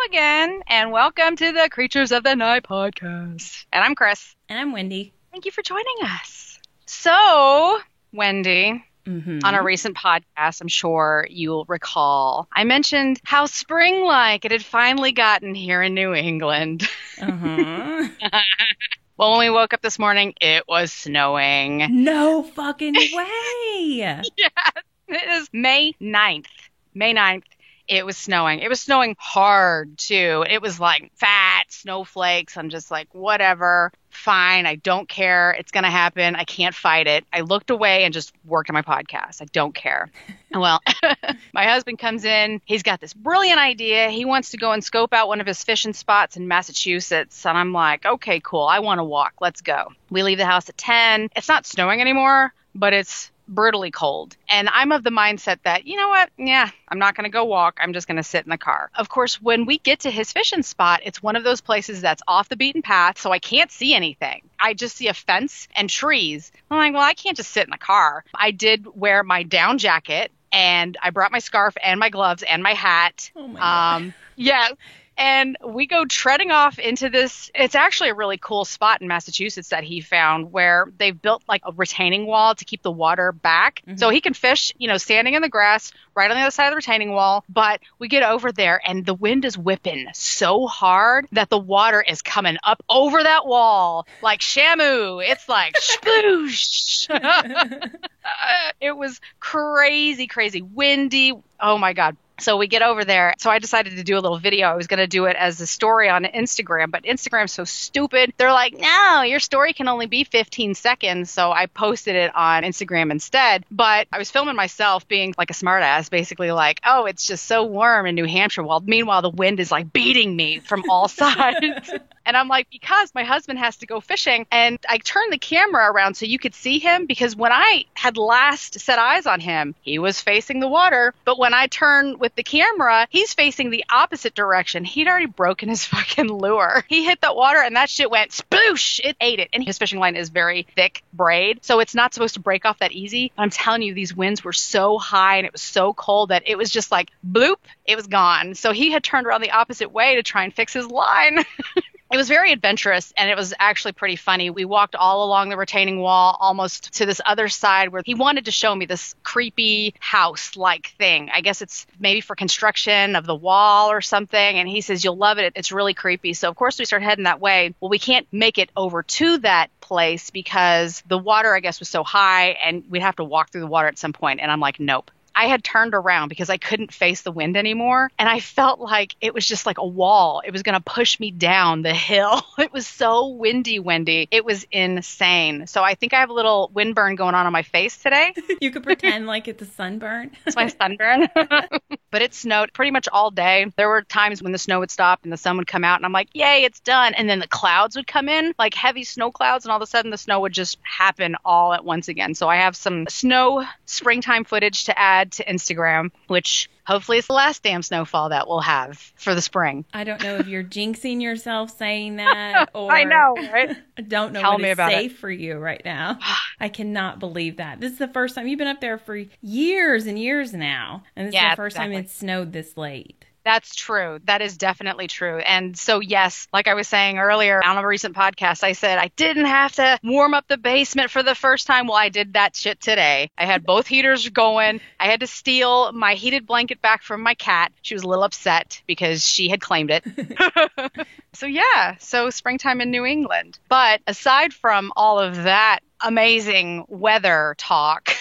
again, and welcome to the Creatures of the Night podcast. And I'm Chris. And I'm Wendy. Thank you for joining us. So, Wendy, on a recent podcast, I'm sure you'll recall, I mentioned how spring-like it had finally gotten here in New England. Uh-huh. Well, when we woke up this morning, it was snowing. No fucking way! Yes, it is May 9th. May 9th. It was snowing. It was snowing hard, too. It was like fat snowflakes. I'm just like, whatever. Fine. I don't care. It's going to happen. I can't fight it. I looked away and just worked on my podcast. I don't care. Well, my husband comes in. He's got this brilliant idea. He wants to go and scope out one of his fishing spots in Massachusetts. And I'm like, okay, cool. I want to walk. Let's go. We leave the house at 10. It's not snowing anymore, but it's brutally cold. And I'm of the mindset that, you know what? Yeah, I'm not going to go walk. I'm just going to sit in the car. Of course, when we get to his fishing spot, it's one of those places that's off the beaten path, so I can't see anything. I just see a fence and trees. I'm like, well, I can't just sit in the car. I did wear my down jacket, and I brought my scarf and my gloves and my hat. Oh my God. Yeah. And we go treading off into this. It's actually a really cool spot in Massachusetts that he found where they've built like a retaining wall to keep the water back. Mm-hmm. So he can fish, standing in the grass right on the other side of the retaining wall. But we get over there and the wind is whipping so hard that the water is coming up over that wall like Shamu. It's like sploosh. It was crazy, crazy windy. Oh my God. So we get over there. So I decided to do a little video. I was going to do it as a story on Instagram, but Instagram's so stupid. They're like, no, your story can only be 15 seconds. So I posted it on Instagram instead. But I was filming myself being like a smartass, basically like, oh, it's just so warm in New Hampshire. While meanwhile, the wind is like beating me from all sides. And I'm like, because my husband has to go fishing, and I turned the camera around so you could see him, because when I had last set eyes on him, he was facing the water. But when I turned with the camera, he's facing the opposite direction. He'd already broken his fucking lure. He hit that water and that shit went sploosh. It ate it. And his fishing line is very thick braid, so it's not supposed to break off that easy. I'm telling you, these winds were so high and it was so cold that it was just like bloop, it was gone. So he had turned around the opposite way to try and fix his line. It was very adventurous, and it was actually pretty funny. We walked all along the retaining wall almost to this other side where he wanted to show me this creepy house-like thing. I guess it's maybe for construction of the wall or something, and he says, you'll love it. It's really creepy. So, of course, we start heading that way. Well, we can't make it over to that place because the water, I guess, was so high, and we'd have to walk through the water at some point. And I'm like, nope. I had turned around because I couldn't face the wind anymore. And I felt like it was just like a wall. It was going to push me down the hill. It was so windy. It was insane. So I think I have a little windburn going on my face today. You could pretend like it's a sunburn. It's my sunburn. But it snowed pretty much all day. There were times when the snow would stop and the sun would come out and I'm like, yay, it's done. And then the clouds would come in, like heavy snow clouds. And all of a sudden the snow would just happen all at once again. So I have some snow springtime footage to add to Instagram, which hopefully is the last damn snowfall that we'll have for the spring. I don't know if you're jinxing yourself saying that or I know, right? I don't know Tell what me is about safe for you right now. I cannot believe that. This is the first time you've been up there for years and years now. And this is the first time it snowed this late. That's true. That is definitely true. And so, yes, like I was saying earlier on a recent podcast, I said I didn't have to warm up the basement for the first time. Well, I did that shit today. I had both heaters going. I had to steal my heated blanket back from my cat. She was a little upset because she had claimed it. So springtime in New England. But aside from all of that amazing weather talk,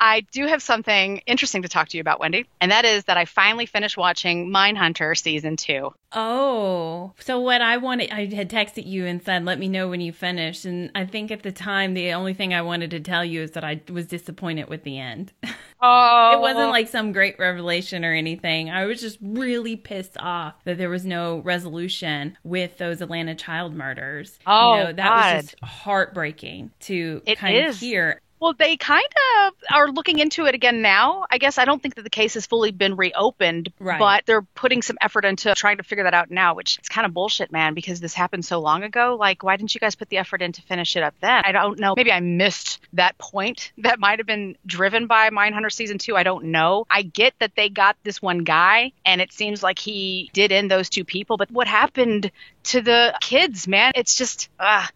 I do have something interesting to talk to you about, Wendy. And that is that I finally finished watching Mindhunter season 2. Oh, so what I wanted, I had texted you and said, let me know when you finished. And I think at the time, the only thing I wanted to tell you is that I was disappointed with the end. Oh. It wasn't like some great revelation or anything. I was just really pissed off that there was no resolution with those Atlanta child murders. Oh, that was just heartbreaking to kind of hear. Well, they kind of are looking into it again now. I guess I don't think that the case has fully been reopened, Right. but they're putting some effort into trying to figure that out now, which is kind of bullshit, man, because this happened so long ago. Like, why didn't you guys put the effort in to finish it up then? I don't know. Maybe I missed that point that might have been driven by Mindhunter season 2. I don't know. I get that they got this one guy, and it seems like he did end those 2 people, but what happened to the kids, man? It's just,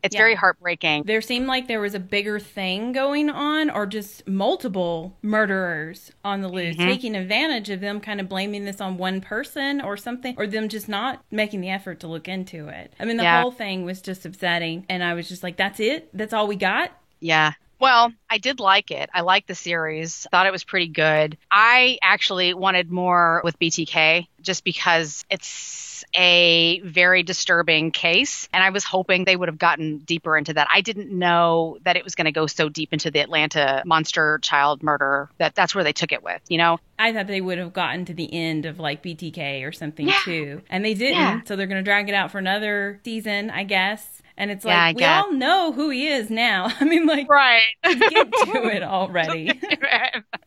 it's very heartbreaking. There seemed like there was a bigger thing going on, or just multiple murderers on the loose, taking advantage of them, kind of blaming this on one person or something, or them just not making the effort to look into it. I mean, the whole thing was just upsetting, and I was just like, that's it? That's all we got? Yeah. Well, I did like it. I liked the series. Thought it was pretty good. I actually wanted more with BTK just because it's a very disturbing case, and I was hoping they would have gotten deeper into that. I didn't know that it was going to go so deep into the Atlanta monster child murder that's where they took it with, you know? I thought they would have gotten to the end of like BTK or something too, and they didn't. So they're going to drag it out for another season, I guess. And it's like, we all know who he is now. I mean, like, right. Get to it already.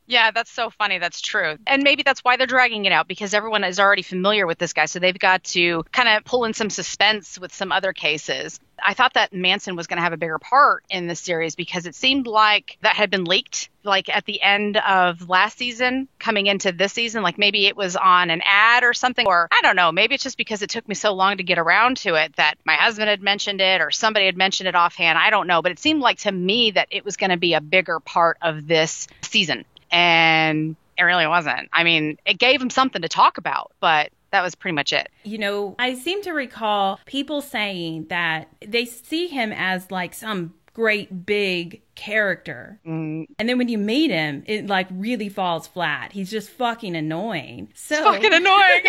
Yeah, that's so funny. That's true. And maybe that's why they're dragging it out, because everyone is already familiar with this guy. So they've got to kind of pull in some suspense with some other cases. I thought that Manson was going to have a bigger part in the series because it seemed like that had been leaked, like at the end of last season, coming into this season. Like maybe it was on an ad or something, or I don't know. Maybe it's just because it took me so long to get around to it that my husband had mentioned it or somebody had mentioned it offhand. I don't know. But it seemed like to me that it was going to be a bigger part of this season. And it really wasn't. I mean, it gave him something to talk about, but that was pretty much it. You know, I seem to recall people saying that they see him as like some great big character. And then when you meet him, it like really falls flat. He's just fucking annoying. So fucking annoying.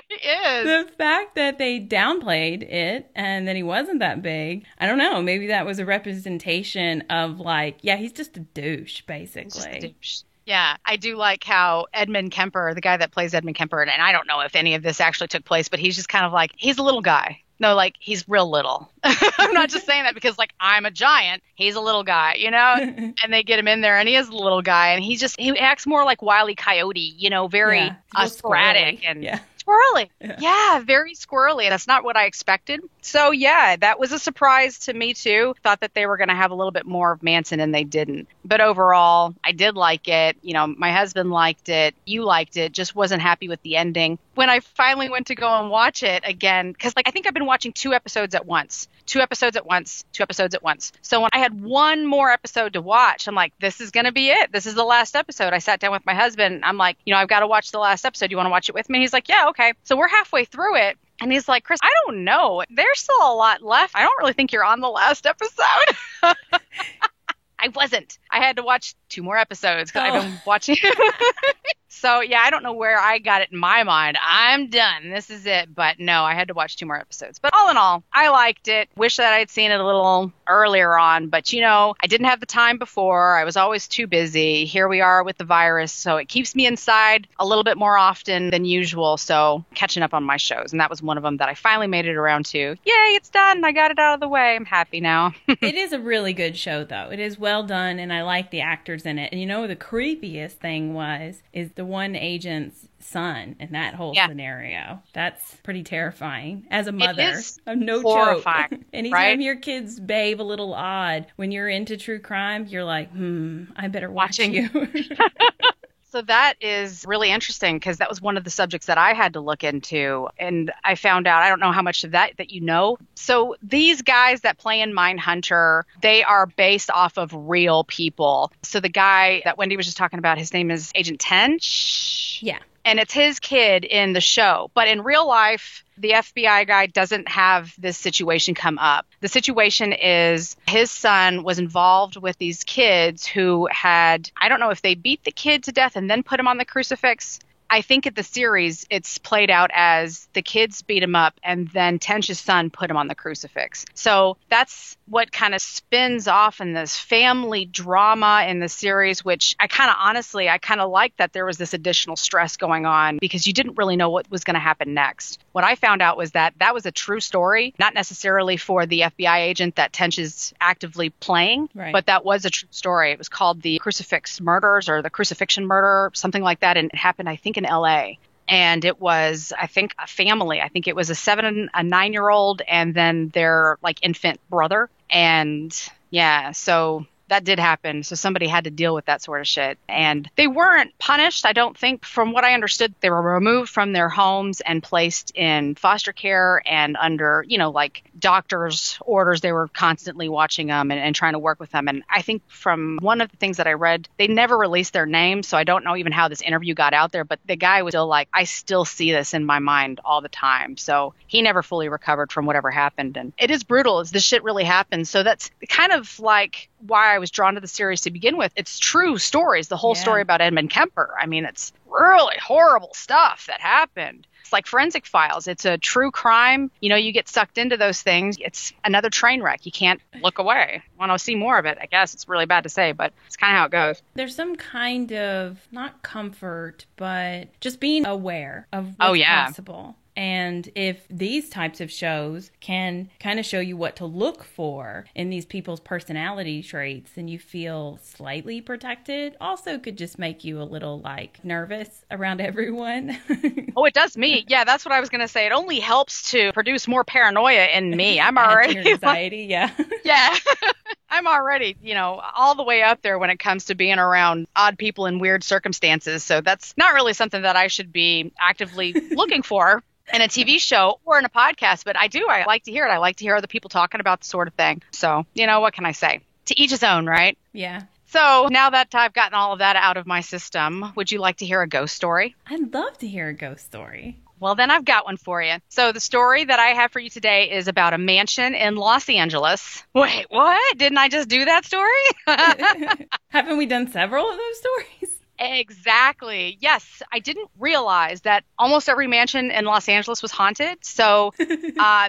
He is. The fact that they downplayed it and that he wasn't that big, I don't know. Maybe that was a representation of like, yeah, he's just a douche, basically. He's just a douche. Yeah, I do like how Edmund Kemper, the guy that plays Edmund Kemper, and I don't know if any of this actually took place, but he's just kind of like, he's a little guy. No, like, he's real little. I'm not just saying that because, like, I'm a giant. He's a little guy, you know? And they get him in there, and he is a little guy, and he acts more like Wile E. Coyote, you know, very sporadic and squirrely. Yeah, very squirrely. And that's not what I expected. So, yeah, that was a surprise to me, too. Thought that they were going to have a little bit more of Manson, and they didn't. But overall, I did like it. You know, my husband liked it. You liked it. Just wasn't happy with the ending. When I finally went to go and watch it again, because, like, I think I've been watching 2 episodes at once. 2 episodes at once, 2 episodes at once. So when I had one more episode to watch, I'm like, this is going to be it. This is the last episode. I sat down with my husband. I'm like, you know, I've got to watch the last episode. You want to watch it with me? He's like, yeah, okay. So we're halfway through it. And he's like, Chris, I don't know. There's still a lot left. I don't really think you're on the last episode. I wasn't. I had to watch 2 more episodes because I've been watching. So, yeah, I don't know where I got it in my mind. I'm done. This is it. But no, I had to watch 2 more episodes. But all in all, I liked it. Wish that I'd seen it a little earlier on. But, you know, I didn't have the time before. I was always too busy. Here we are with the virus. So it keeps me inside a little bit more often than usual. So catching up on my shows. And that was one of them that I finally made it around to. Yay, it's done. I got it out of the way. I'm happy now. It is a really good show, though. It is well done. And I like the actors in it. And, you know, the creepiest thing is the one agent's son in that whole scenario. That's pretty terrifying. As a mother, I'm no horrifying, joke. Anytime right? your kids behave a little odd when you're into true crime, you're like, I better watch you. So that is really interesting because that was one of the subjects that I had to look into. And I found out, I don't know how much of that you know. So these guys that play in Mindhunter, they are based off of real people. So the guy that Wendy was just talking about, his name is Agent Tench. Yeah. And it's his kid in the show. But in real life, the FBI guy doesn't have this situation come up. The situation is his son was involved with these kids who had, I don't know if they beat the kid to death and then put him on the crucifix. I think at the series, it's played out as the kids beat him up and then Tench's son put him on the crucifix. So that's what kind of spins off in this family drama in the series, which I kind of like that there was this additional stress going on because you didn't really know what was going to happen next. What I found out was that was a true story, not necessarily for the FBI agent that Tench is actively playing, but that was a true story. It was called the Crucifix Murders or the Crucifixion Murder, something like that. And it happened, I think, in LA. And it was, I think, a family. I think it was a 7 and a 9-year-old and then their like infant brother. And yeah, so that did happen. So somebody had to deal with that sort of shit. And they weren't punished, I don't think. From what I understood, they were removed from their homes and placed in foster care and under, like doctors' orders. They were constantly watching them and trying to work with them. And I think from one of the things that I read, they never released their names. So I don't know even how this interview got out there. But the guy was still like, I still see this in my mind all the time. So he never fully recovered from whatever happened. And it is brutal as this shit really happened. So that's kind of like why I was drawn to the series to begin with. It's true stories, the whole story about Edmund Kemper. I mean, it's really horrible stuff that happened. It's like Forensic Files. It's a true crime. You get sucked into those things. It's another train wreck. You can't look away. Want to see more of it, I guess. It's really bad to say, but it's kind of how it goes. There's some kind of, not comfort, but just being aware of what's possible. And if these types of shows can kind of show you what to look for in these people's personality traits, then you feel slightly protected. Also could just make you a little nervous around everyone. Oh, it does me. Yeah, that's what I was going to say. It only helps to produce more paranoia in me. I'm already anxiety. Yeah. Yeah. I'm already, all the way up there when it comes to being around odd people in weird circumstances. So that's not really something that I should be actively looking for in a TV show or in a podcast, but I like to hear it. I like to hear other people talking about the sort of thing. So, what can I say? To each his own, right? Yeah. So now that I've gotten all of that out of my system, would you like to hear a ghost story? I'd love to hear a ghost story. Well, then I've got one for you. So the story that I have for you today is about a mansion in Los Angeles. Wait, what? Didn't I just do that story? Haven't we done several of those stories? Exactly. Yes. I didn't realize that almost every mansion in Los Angeles was haunted. So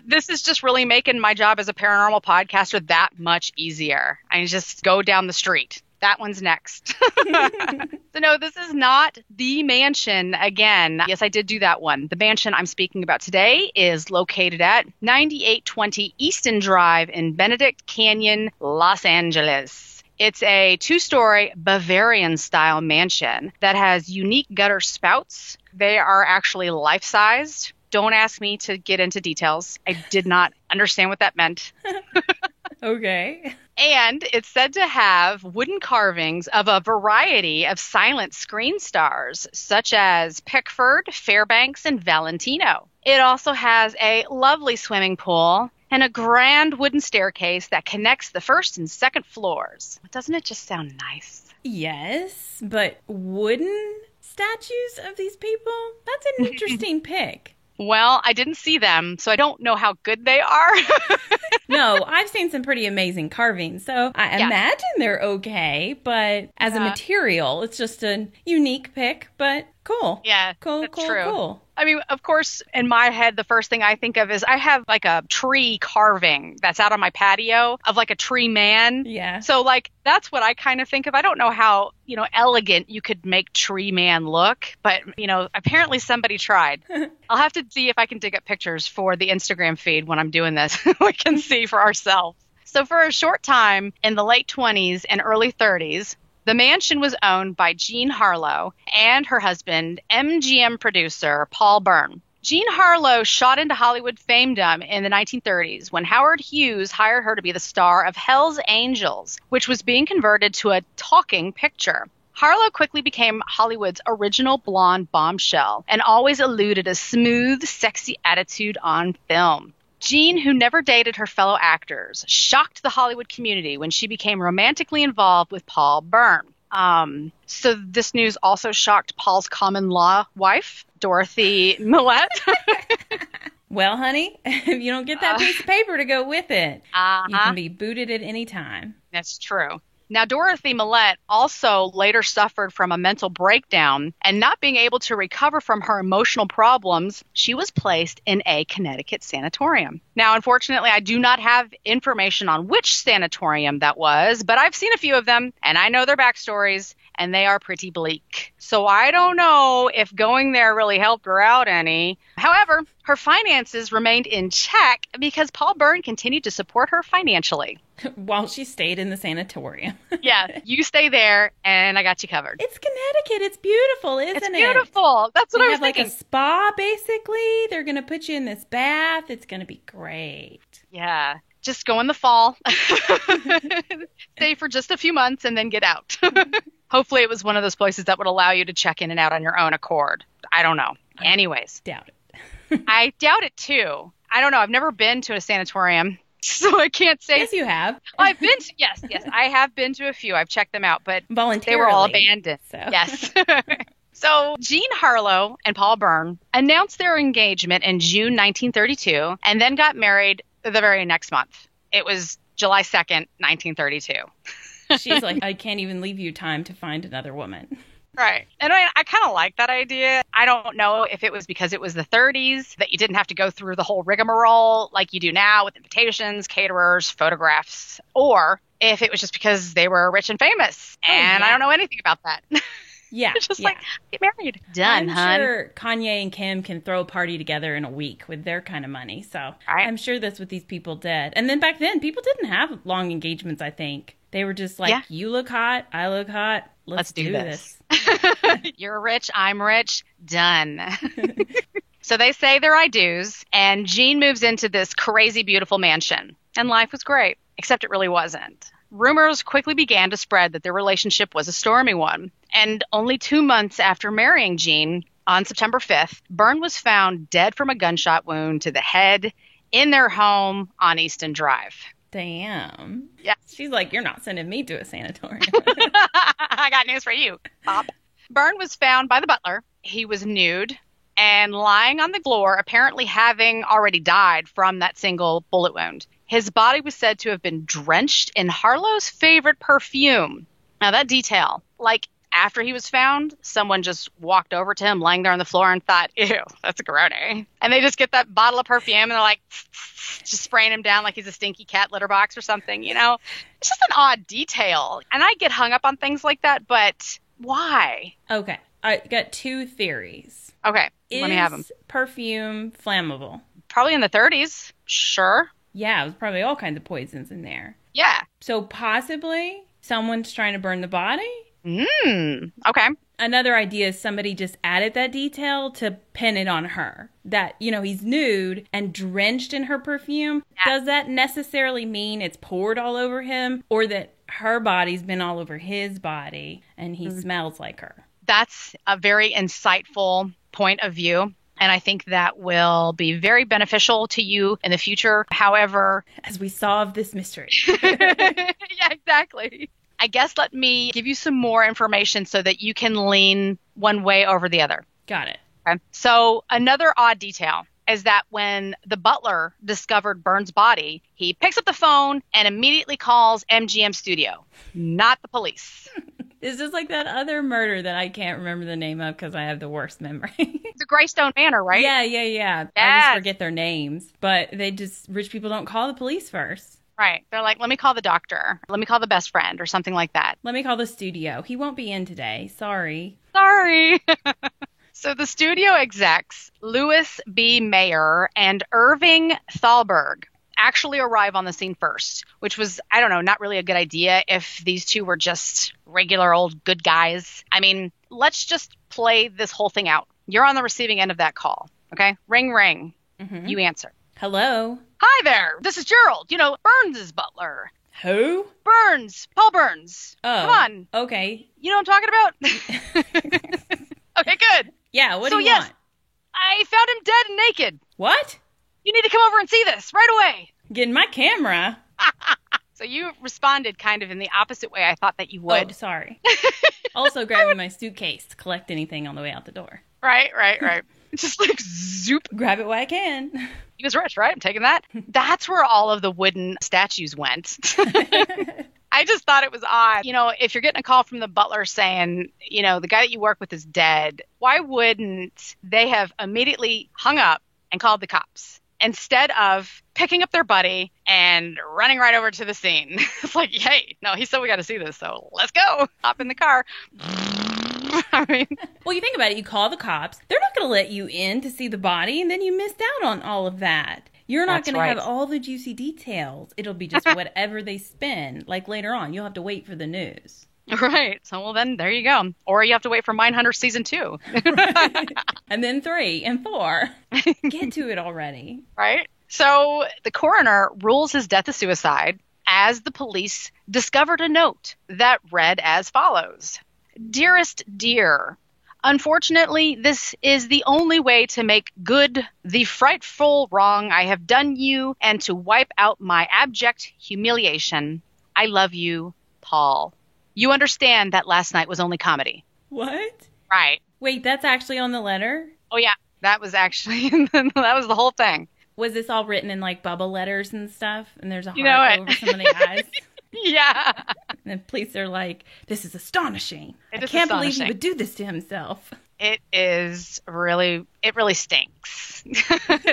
this is just really making my job as a paranormal podcaster that much easier. I just go down the street. That one's next. So no, this is not the mansion again. Yes, I did do that one. The mansion I'm speaking about today is located at 9820 Easton Drive in Benedict Canyon, Los Angeles. It's a 2-story Bavarian-style mansion that has unique gutter spouts. They are actually life-sized. Don't ask me to get into details. I did not understand what that meant. Okay. And it's said to have wooden carvings of a variety of silent screen stars, such as Pickford, Fairbanks, and Valentino. It also has a lovely swimming pool and a grand wooden staircase that connects the first and second floors. Doesn't it just sound nice? Yes, but wooden statues of these people? That's an interesting pick. Well, I didn't see them, so I don't know how good they are. No, I've seen some pretty amazing carvings, so I imagine they're okay, but as a material, it's just a unique pick, but cool. Yeah, cool. I mean, of course, in my head, the first thing I think of is I have like a tree carving that's out on my patio of like a tree man. Yeah. So like, that's what I kind of think of. I don't know how, elegant you could make tree man look, but, apparently somebody tried. I'll have to see if I can dig up pictures for the Instagram feed when I'm doing this. We can see for ourselves. So for a short time in the late 20s and early 30s, the mansion was owned by Jean Harlow and her husband, MGM producer Paul Byrne. Jean Harlow shot into Hollywood famedom in the 1930s when Howard Hughes hired her to be the star of Hell's Angels, which was being converted to a talking picture. Harlow quickly became Hollywood's original blonde bombshell and always eluded a smooth, sexy attitude on film. Jean, who never dated her fellow actors, shocked the Hollywood community when she became romantically involved with Paul Byrne. So this news also shocked Paul's common-law wife, Dorothy Millette. Well, honey, if you don't get that piece of paper to go with it, you can be booted at any time. That's true. Now, Dorothy Millette also later suffered from a mental breakdown, and not being able to recover from her emotional problems, she was placed in a Connecticut sanatorium. Now, unfortunately, I do not have information on which sanatorium that was, but I've seen a few of them, and I know their backstories, and they are pretty bleak. So I don't know if going there really helped her out any. However, her finances remained in check because Paul Byrne continued to support her financially. While she stayed in the sanatorium. Yeah, you stay there, and I got you covered. It's Connecticut. It's beautiful, isn't it? It's beautiful. That's what I was thinking. Like a spa, basically. They're going to put you in this bath. It's going to be great. Yeah, just go in the fall. Stay for just a few months and then get out. Hopefully it was one of those places that would allow you to check in and out on your own accord. I don't know. Anyways. Doubt it. I doubt it, too. I don't know. I've never been to a sanatorium, so I can't say. Yes, you have. I've been to, yes. I have been to a few. I've checked them out, but voluntarily. They were all abandoned. So. Yes. So Jean Harlow and Paul Byrne announced their engagement in June 1932 and then got married the very next month. It was July 2nd, 1932. She's like, I can't even leave you time to find another woman. Right. And I kind of like that idea. I don't know if it was because it was the 30s that you didn't have to go through the whole rigmarole like you do now with invitations, caterers, photographs, or if it was just because they were rich and famous. And I don't know anything about that. Yeah. It's just like, get married. Done, I'm sure Kanye and Kim can throw a party together in a week with their kind of money. So I'm sure that's what these people did. And then back then, people didn't have long engagements, I think. They were just like, you look hot, I look hot. Let's do this. You're rich, I'm rich. Done. So they say their I do's, and Jean moves into this crazy, beautiful mansion. And life was great, except it really wasn't. Rumors quickly began to spread that their relationship was a stormy one. And only 2 months after marrying Jean, on September 5th, Byrne was found dead from a gunshot wound to the head in their home on Easton Drive. Damn. Yeah. She's like, you're not sending me to a sanatorium. I got news for you, Bob. Byrne was found by the butler. He was nude and lying on the floor, apparently having already died from that single bullet wound. His body was said to have been drenched in Harlow's favorite perfume. Now, that detail, like after he was found, someone just walked over to him lying there on the floor and thought, ew, that's grody. And they just get that bottle of perfume and they're like, just spraying him down like he's a stinky cat litter box or something, you know? It's just an odd detail. And I get hung up on things like that, but why? Okay. I got 2 theories. Okay. Let me have them. Is perfume flammable? Probably in the 30s. Sure. Yeah, there's probably all kinds of poisons in there. Yeah. So possibly someone's trying to burn the body? Okay. Another idea is somebody just added that detail to pin it on her. That, you know, he's nude and drenched in her perfume. Yeah. Does that necessarily mean it's poured all over him? Or that her body's been all over his body and he smells like her? That's a very insightful point of view. And I think that will be very beneficial to you in the future. However, as we solve this mystery. Yeah, exactly. I guess let me give you some more information so that you can lean one way over the other. Got it. Okay. So another odd detail is that when the butler discovered Byrne's body, he picks up the phone and immediately calls MGM Studio, not the police. It's just like that other murder that I can't remember the name of because I have the worst memory. The Greystone Manor, right? Yeah. Yes. I just forget their names. But rich people don't call the police first. Right. They're like, let me call the doctor. Let me call the best friend or something like that. Let me call the studio. He won't be in today. Sorry. So the studio execs, Louis B. Mayer and Irving Thalberg, actually arrive on the scene first, which was, I don't know, not really a good idea if these two were just regular old good guys. I mean, let's just play this whole thing out. You're on the receiving end of that call, okay? Ring, ring. Mm-hmm. You answer. Hello? Hi there. This is Gerald. You know, Burns' butler. Who? Burns. Paul Burns. Oh. Come on. Okay. You know what I'm talking about? Okay, good. Yeah, what do you want? I found him dead and naked. What? You need to come over and see this right away. Get in my camera. So you responded kind of in the opposite way I thought that you would. Oh, sorry. Also grabbing my suitcase to collect anything on the way out the door. Right. Just like zoop. Grab it while I can. He was rich, right? I'm taking that. That's where all of the wooden statues went. I just thought it was odd. If you're getting a call from the butler saying, the guy that you work with is dead, why wouldn't they have immediately hung up and called the cops instead of picking up their buddy and running right over to the scene? It's like, hey, no, he said we got to see this, so let's go. Hop in the car. Well, you think about it. You call the cops. They're not going to let you in to see the body, and then you missed out on all of that. You're not going to have all the juicy details. It'll be just whatever they spin. Like later on, you'll have to wait for the news. Right. So, well, then there you go. Or you have to wait for Mindhunter season 2. Right. And then 3 and 4. Get to it already. Right. So the coroner rules his death a suicide as the police discovered a note that read as follows. Dearest dear, unfortunately, this is the only way to make good the frightful wrong I have done you and to wipe out my abject humiliation. I love you, Paul. You understand that last night was only comedy. What? Right. Wait, that's actually on the letter? Oh, yeah. That was actually, that was the whole thing. Was this all written in like bubble letters and stuff? And there's a heart over some of the eyes? Yeah. And the police are like, this is astonishing. I can't believe he would do this to himself. It really stinks.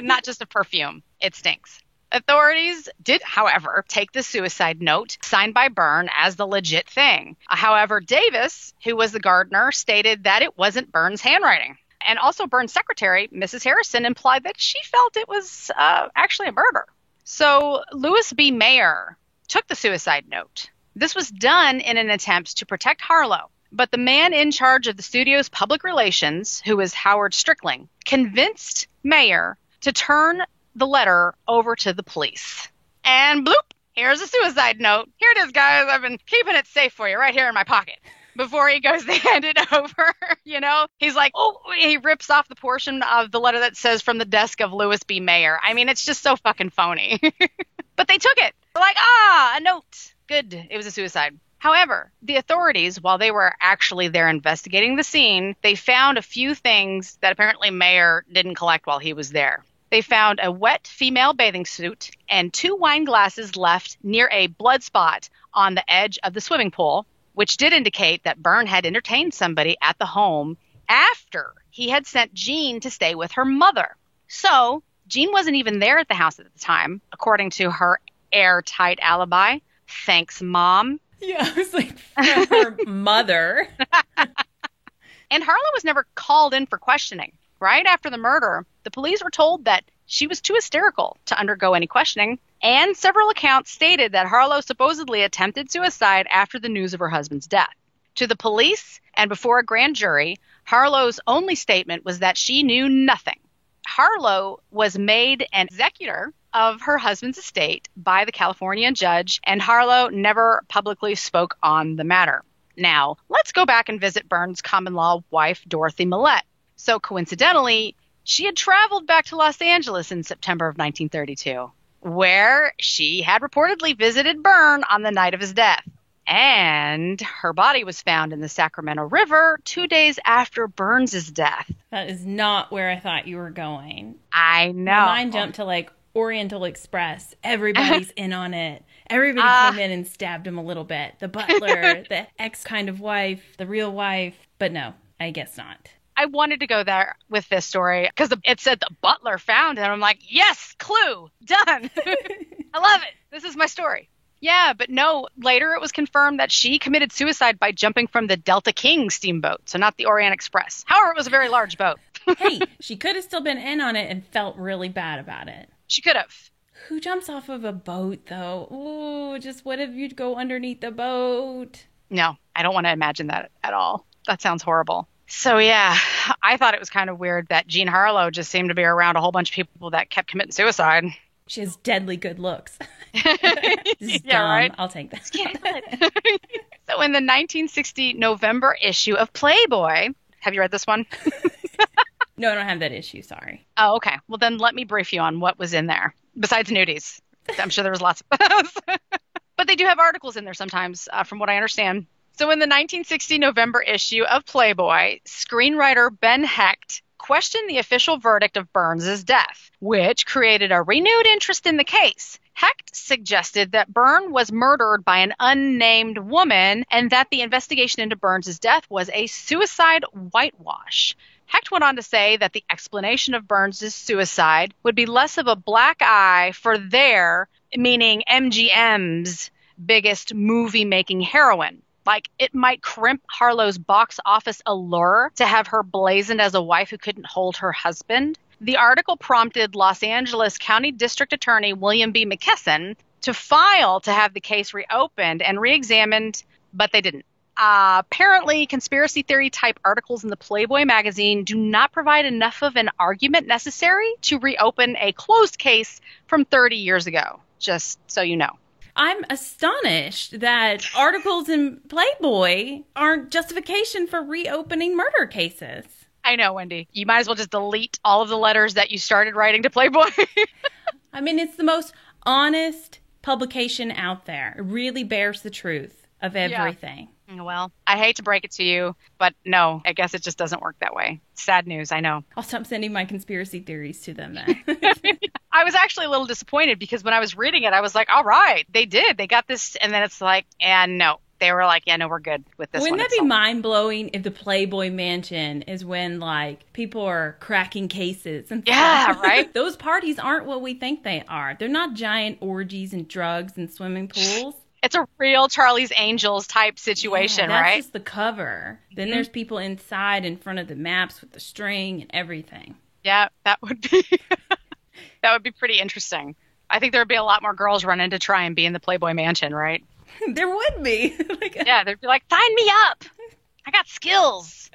Not just a perfume. It stinks. Authorities did, however, take the suicide note signed by Byrne as the legit thing. However, Davis, who was the gardener, stated that it wasn't Byrne's handwriting. And also Byrne's secretary, Mrs. Harrison, implied that she felt it was actually a murder. So Louis B. Mayer took the suicide note. This was done in an attempt to protect Harlow. But the man in charge of the studio's public relations, who was Howard Strickling, convinced Mayer to turn the letter over to the police. And bloop, here's a suicide note. Here it is, guys. I've been keeping it safe for you right here in my pocket. Before he goes to hand it over, he's like, he rips off the portion of the letter that says from the desk of Louis B. Mayer. I mean, it's just so fucking phony. But they took it. They're like, a note. Good. It was a suicide. However, the authorities, while they were actually there investigating the scene, they found a few things that apparently Mayer didn't collect while he was there. They found a wet female bathing suit and 2 wine glasses left near a blood spot on the edge of the swimming pool, which did indicate that Byrne had entertained somebody at the home after he had sent Jean to stay with her mother. So Jean wasn't even there at the house at the time, according to her airtight alibi. Thanks, Mom. Yeah, I was like, her mother. And Harlow was never called in for questioning. Right after the murder, the police were told that she was too hysterical to undergo any questioning, and several accounts stated that Harlow supposedly attempted suicide after the news of her husband's death. To the police and before a grand jury, Harlow's only statement was that she knew nothing. Harlow was made an executor of her husband's estate by the California judge, and Harlow never publicly spoke on the matter. Now, let's go back and visit Byrne's common-law wife, Dorothy Millette. So coincidentally, she had traveled back to Los Angeles in September of 1932, where she had reportedly visited Byrne on the night of his death. And her body was found in the Sacramento River 2 days after Byrne's death. That is not where I thought you were going. I know. My mind jumped to like Oriental Express. Everybody's in on it. Everybody came in and stabbed him a little bit. The butler, the ex kind of wife, the real wife. But no, I guess not. I wanted to go there with this story because it said the butler found him. I'm like, yes, clue, done. I love it. This is my story. Yeah, but no, later it was confirmed that she committed suicide by jumping from the Delta King steamboat, so not the Orient Express. However, it was a very large boat. Hey, she could have still been in on it and felt really bad about it. She could have. Who jumps off of a boat, though? Ooh, just what if you'd go underneath the boat? No, I don't want to imagine that at all. That sounds horrible. So, yeah, I thought it was kind of weird that Jean Harlow just seemed to be around a whole bunch of people that kept committing suicide. She has deadly good looks. Yeah, dumb. right? I'll take that. So in the 1960 November issue of Playboy, have you read this one? No, I don't have that issue, sorry. Oh, okay. Well, then let me brief you on what was in there, besides nudies. I'm sure there was lots of those. But they do have articles in there sometimes, from what I understand. So in the 1960 November issue of Playboy, screenwriter Ben Hecht questioned the official verdict of Burns's death, which created a renewed interest in the case. Hecht suggested that Byrne was murdered by an unnamed woman and that the investigation into Burns's death was a suicide whitewash. Hecht went on to say that the explanation of Burns's suicide would be less of a black eye for their, meaning MGM's, biggest movie-making heroine. Like, it might crimp Harlow's box office allure to have her blazoned as a wife who couldn't hold her husband. The article prompted Los Angeles County District Attorney William B. McKesson to file to have the case reopened and reexamined, but they didn't. Apparently, conspiracy theory type articles in the Playboy magazine do not provide enough of an argument necessary to reopen a closed case from 30 years ago, just so you know. I'm astonished that articles in Playboy aren't justification for reopening murder cases. I know, Wendy. You might as well just delete all of the letters that you started writing to Playboy. I mean, it's the most honest publication out there. It really bears the truth of everything. Yeah. Well, I hate to break it to you, but no, I guess it just doesn't work that way. Sad news, I know. I'll stop sending my conspiracy theories to them then. I was actually a little disappointed because when I was reading it, I was like, all right, they did. They got this. And then it's like, and no. They were like, yeah, no, we're good with this. Wouldn't that be mind-blowing if the Playboy Mansion is when, like, people are cracking cases and stuff? Yeah, right? Those parties aren't what we think they are. They're not giant orgies and drugs and swimming pools. It's a real Charlie's Angels type situation, that's right? That's just the cover. Then there's people inside in front of the maps with the string and everything. Yeah, that would be that would be pretty interesting. I think there would be a lot more girls running to try and be in the Playboy Mansion, right? There would be. Yeah, they'd be like, sign me up. I got skills.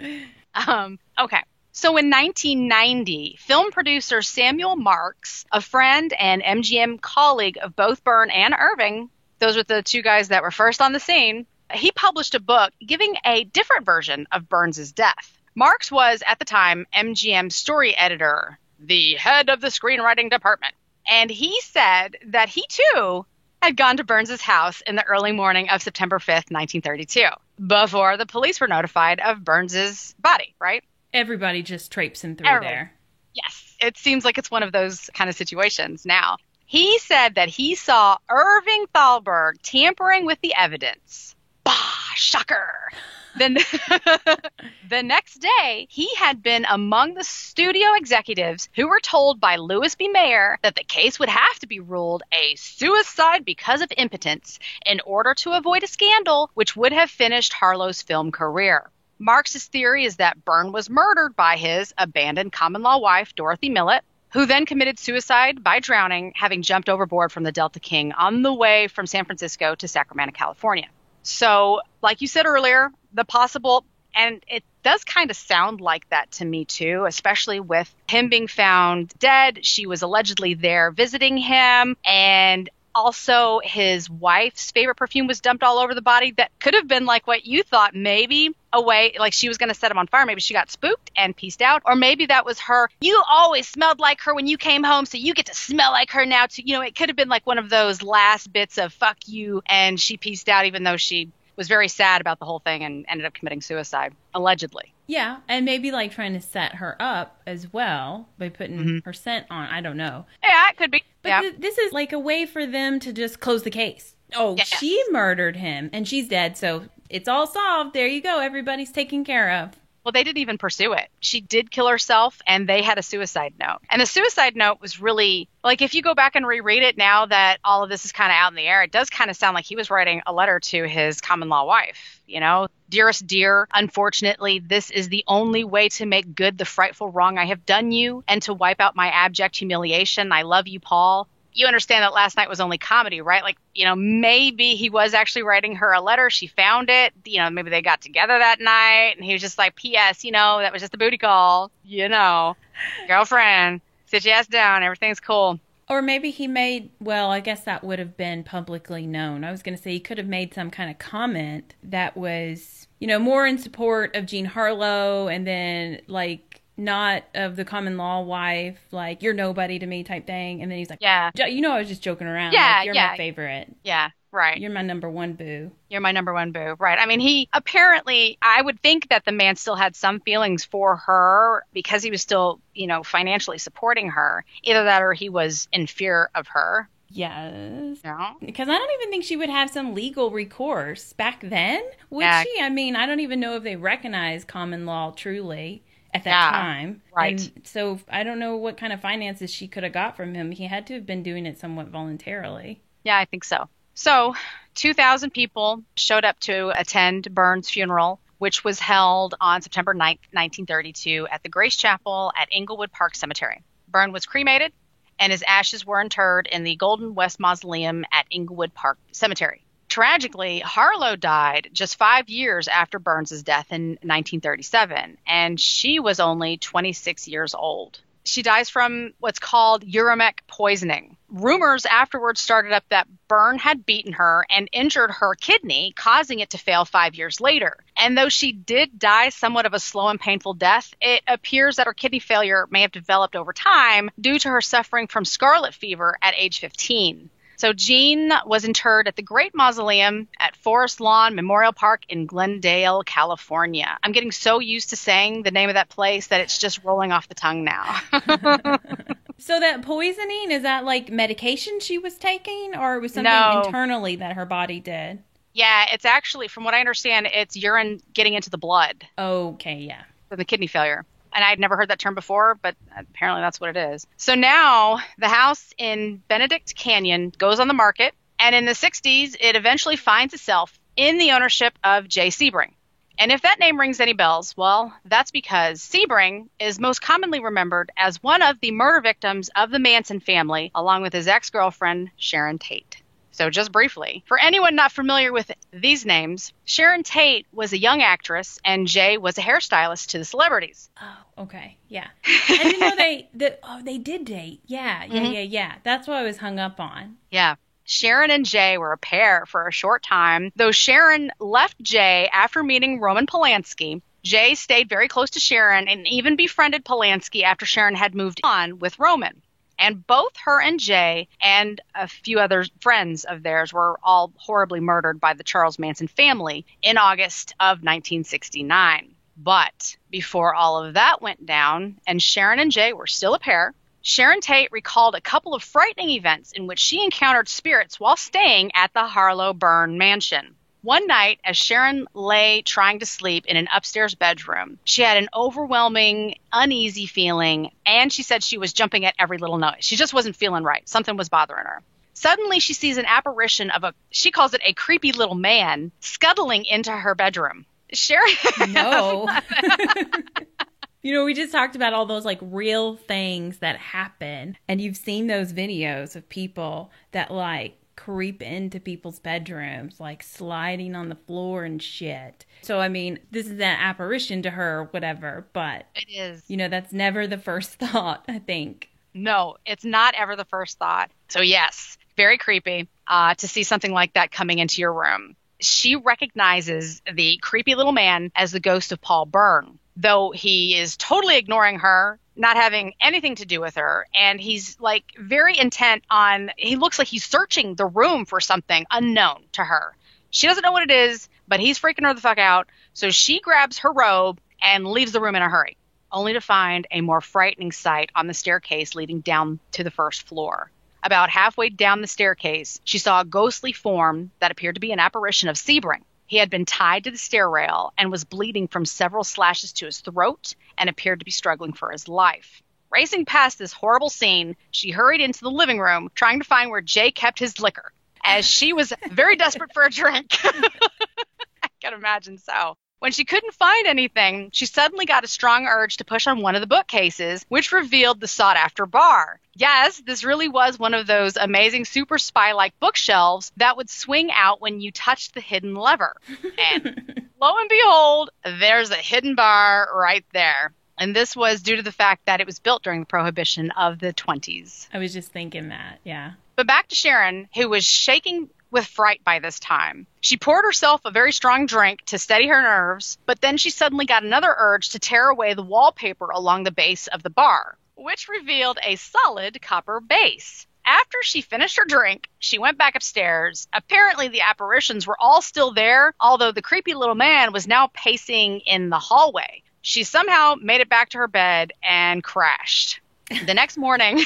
Okay. So in 1990, film producer Samuel Marks, a friend and MGM colleague of both Byrne and Irving, those were the two guys that were first on the scene, he published a book giving a different version of Burns's death. Marks was, at the time, MGM's story editor, the head of the screenwriting department. And he said that he, too, had gone to Burns's house in the early morning of September 5th, 1932, before the police were notified of Burns's body, right? Everybody just traipsing through there. Yes. It seems like it's one of those kind of situations now. He said that he saw Irving Thalberg tampering with the evidence. Bah, shocker. Then the next day, he had been among the studio executives who were told by Louis B. Mayer that the case would have to be ruled a suicide because of impotence in order to avoid a scandal which would have finished Harlow's film career. Marx's theory is that Byrne was murdered by his abandoned common-law wife, Dorothy Millett, who then committed suicide by drowning, having jumped overboard from the Delta King on the way from San Francisco to Sacramento, California. So, like you said earlier, the possible, and it does kind of sound like that to me too, especially with him being found dead. She was allegedly there visiting him, and also his wife's favorite perfume was dumped all over the body. That could have been like what you thought, maybe a way, like she was going to set him on fire. Maybe she got spooked and pieced out, or maybe that was her. You always smelled like her when you came home, so you get to smell like her now too. You know, it could have been like one of those last bits of fuck you, and she pieced out even though she was very sad about the whole thing and ended up committing suicide, allegedly. Yeah, and maybe like trying to set her up as well by putting her scent on. I don't know. Yeah, it could be. But this is like a way for them to just close the case. Oh, yes. She murdered him and she's dead, so it's all solved. There you go. Everybody's taken care of. Well, they didn't even pursue it. She did kill herself, and they had a suicide note. And the suicide note was really, like, if you go back and reread it now that all of this is kind of out in the air, it does kind of sound like he was writing a letter to his common-law wife. You know, dearest dear, unfortunately, this is the only way to make good the frightful wrong I have done you and to wipe out my abject humiliation. I love you, Paul. You understand that last night was only comedy, right? Like, you know, maybe he was actually writing her a letter. She found it. You know, maybe they got together that night and he was just like, P.S., you know, that was just a booty call. You know, girlfriend, sit your ass down. Everything's cool. Or maybe he made, well, I guess that would have been publicly known. I was going to say he could have made some kind of comment that was, you know, more in support of Jean Harlow and then like, not of the common law wife, like, you're nobody to me type thing. And then he's like, yeah, you know, I was just joking around. Yeah, like, you're my favorite. Yeah. Right. You're my number one boo. You're my number one boo. Right. I mean, he apparently, I would think that the man still had some feelings for her because he was still, financially supporting her. Either that or he was in fear of her. Yes. No. Because I don't even think she would have some legal recourse back then. Would she? I mean, I don't even know if they recognized common law truly at that time. Right. And so I don't know what kind of finances she could have got from him. He had to have been doing it somewhat voluntarily. Yeah, I think so. So 2,000 people showed up to attend Burns' funeral, which was held on September 9th, 1932 at the Grace Chapel at Inglewood Park Cemetery. Burns was cremated, and his ashes were interred in the Golden West Mausoleum at Inglewood Park Cemetery. Tragically, Harlow died just 5 years after Burns' death in 1937, and she was only 26 years old. She dies from what's called uremic poisoning. Rumors afterwards started up that Byrne had beaten her and injured her kidney, causing it to fail 5 years later. And though she did die somewhat of a slow and painful death, it appears that her kidney failure may have developed over time due to her suffering from scarlet fever at age 15. So Jean was interred at the Great Mausoleum at Forest Lawn Memorial Park in Glendale, California. I'm getting so used to saying the name of that place that it's just rolling off the tongue now. So that poisoning, is that like medication she was taking, or it was something internally that her body did? Yeah, it's actually, from what I understand, it's urine getting into the blood. Okay, yeah. From the kidney failure. And I'd never heard that term before, but apparently that's what it is. So now the house in Benedict Canyon goes on the market, and in the 60s, it eventually finds itself in the ownership of Jay Sebring. And if that name rings any bells, well, that's because Sebring is most commonly remembered as one of the murder victims of the Manson family, along with his ex-girlfriend, Sharon Tate. So just briefly, for anyone not familiar with these names, Sharon Tate was a young actress and Jay was a hairstylist to the celebrities. Oh, okay. Yeah. I didn't know they did date. Yeah. That's what I was hung up on. Yeah. Sharon and Jay were a pair for a short time. Though Sharon left Jay after meeting Roman Polanski, Jay stayed very close to Sharon and even befriended Polanski after Sharon had moved on with Roman. And both her and Jay and a few other friends of theirs were all horribly murdered by the Charles Manson family in August of 1969. But before all of that went down, and Sharon and Jay were still a pair, Sharon Tate recalled a couple of frightening events in which she encountered spirits while staying at the Harlow Byrne mansion. One night, as Sharon lay trying to sleep in an upstairs bedroom, she had an overwhelming, uneasy feeling, and she said she was jumping at every little noise. She just wasn't feeling right. Something was bothering her. Suddenly, she sees an apparition of she calls it a creepy little man, scuttling into her bedroom. Sharon... No. We just talked about all those like real things that happen, and you've seen those videos of people that like creep into people's bedrooms, like sliding on the floor and shit. So, I mean, this is an apparition to her or whatever, but it is. That's never the first thought, I think. No, it's not ever the first thought. So, yes, very creepy to see something like that coming into your room. She recognizes the creepy little man as the ghost of Paul Byrne, though he is totally ignoring her, not having anything to do with her. And he's like very intent on, he looks like he's searching the room for something unknown to her. She doesn't know what it is, but he's freaking her the fuck out. So she grabs her robe and leaves the room in a hurry, only to find a more frightening sight on the staircase leading down to the first floor. About halfway down the staircase, she saw a ghostly form that appeared to be an apparition of Sebring. He had been tied to the stair rail and was bleeding from several slashes to his throat and appeared to be struggling for his life. Racing past this horrible scene, she hurried into the living room, trying to find where Jay kept his liquor, as she was very desperate for a drink. I can imagine so. When she couldn't find anything, she suddenly got a strong urge to push on one of the bookcases, which revealed the sought-after bar. Yes, this really was one of those amazing super spy-like bookshelves that would swing out when you touched the hidden lever. And lo and behold, there's a hidden bar right there. And this was due to the fact that it was built during the Prohibition of the 20s. I was just thinking that, yeah. But back to Sharon, who was shaking with fright by this time. She poured herself a very strong drink to steady her nerves, but then she suddenly got another urge to tear away the wallpaper along the base of the bar, which revealed a solid copper base. After she finished her drink, she went back upstairs. Apparently, the apparitions were all still there, although the creepy little man was now pacing in the hallway. She somehow made it back to her bed and crashed. The next morning...